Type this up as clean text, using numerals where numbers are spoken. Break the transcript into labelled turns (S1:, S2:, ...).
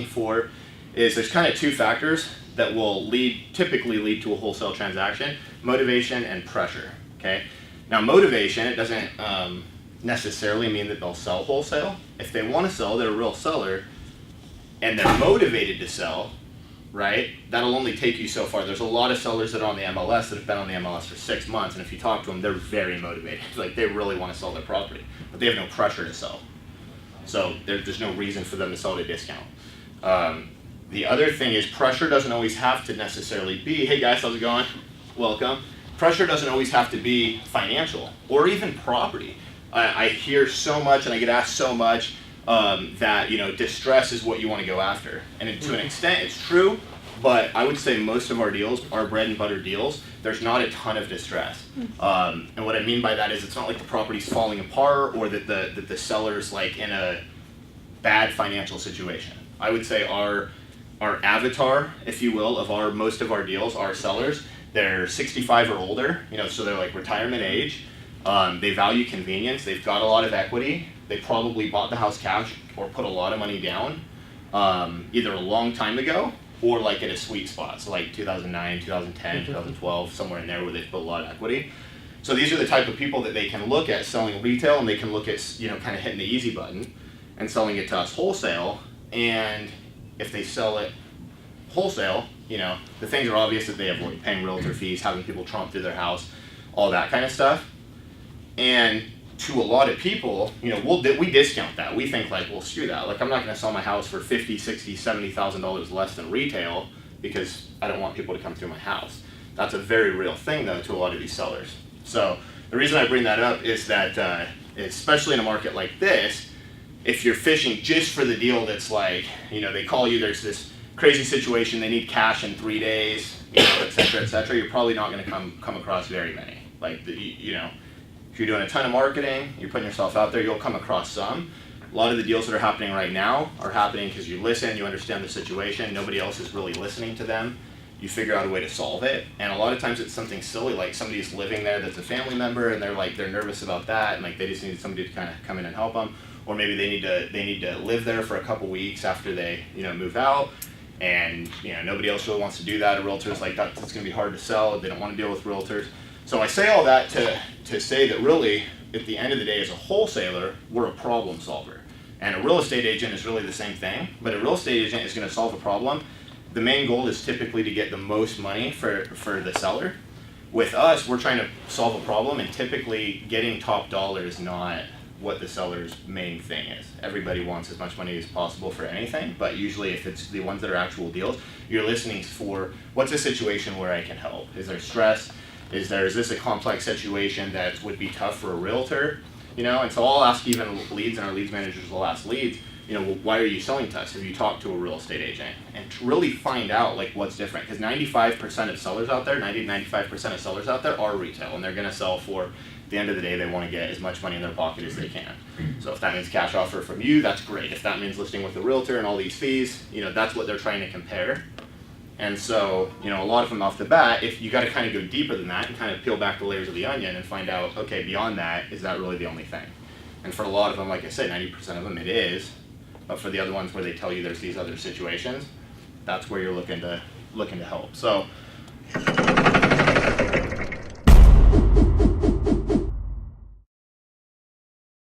S1: looking for is there's kind of two factors that will typically lead to a wholesale transaction: motivation and pressure. Okay. Now, motivation, it doesn't necessarily mean that they'll sell wholesale. If they want to sell, they're a real seller, and they're motivated to sell, right? That'll only take you so far. There's a lot of sellers that are on the MLS that have been on the MLS for 6 months, and if you talk to them, they're very motivated. Like, they really want to sell their property, but they have no pressure to sell. So there's no reason for them to sell at a discount. The other thing is pressure doesn't always have to necessarily be, hey guys, how's it going? Welcome. Pressure doesn't always have to be financial or even property. I hear so much and I get asked so much that distress is what you want to go after. And to an extent it's true, but I would say most of our deals, our bread and butter deals, there's not a ton of distress. And what I mean by that is it's not like the property's falling apart or that the seller's like in a bad financial situation. I would say our avatar, if you will, of most of our deals, our sellers, they're 65 or older, so they're like retirement age. They value convenience. They've got a lot of equity. They probably bought the house cash or put a lot of money down, either a long time ago or like at a sweet spot. So like 2009, 2010, 2012, somewhere in there where they've built a lot of equity. So these are the type of people that they can look at selling retail, and they can look at, kind of hitting the easy button and selling it to us wholesale. And if they sell it wholesale, the things are obvious that they avoid: paying realtor fees, having people tromp through their house, all that kind of stuff. And to a lot of people, we discount that. We think like, well, screw that. Like, I'm not going to sell my house for $50,000, $60,000, $70,000 less than retail because I don't want people to come through my house. That's a very real thing, though, to a lot of these sellers. So the reason I bring that up is that, especially in a market like this, if you're fishing just for the deal that's like, they call you, there's this crazy situation, they need cash in 3 days, et cetera, you're probably not going to come across very many. Like, if you're doing a ton of marketing, you're putting yourself out there, you'll come across some. A lot of the deals that are happening right now are happening because you listen, you understand the situation, nobody else is really listening to them. You figure out a way to solve it. And a lot of times it's something silly, like somebody's living there that's a family member and they're nervous about that, and like they just need somebody to kind of come in and help them. Or maybe they need to live there for a couple weeks after they move out, and nobody else really wants to do that. A realtor's like, that's going to be hard to sell. They don't want to deal with realtors. So I say all that to say that really, at the end of the day, as a wholesaler, we're a problem solver. And a real estate agent is really the same thing, but a real estate agent is going to solve a problem. The main goal is typically to get the most money for the seller. With us, we're trying to solve a problem, and typically getting top dollar is not what the seller's main thing is. Everybody wants as much money as possible for anything, but usually if it's the ones that are actual deals, you're listening for, what's a situation where I can help? Is there stress? Is this a complex situation that would be tough for a realtor? And so I'll ask even leads, and our leads managers will ask leads, why are you selling to us? Have you talked to a real estate agent? And to really find out like what's different, because 95% of sellers out there, 95% of sellers out there are retail, and they're gonna sell for, at the end of the day, they wanna get as much money in their pocket as they can. So if that means cash offer from you, that's great. If that means listing with a realtor and all these fees, that's what they're trying to compare. And so, a lot of them off the bat, if you got to kind of go deeper than that and kind of peel back the layers of the onion and find out, okay, beyond that, is that really the only thing? And for a lot of them, like I said, 90% of them it is. But for the other ones where they tell you there's these other situations, that's where you're looking to help. So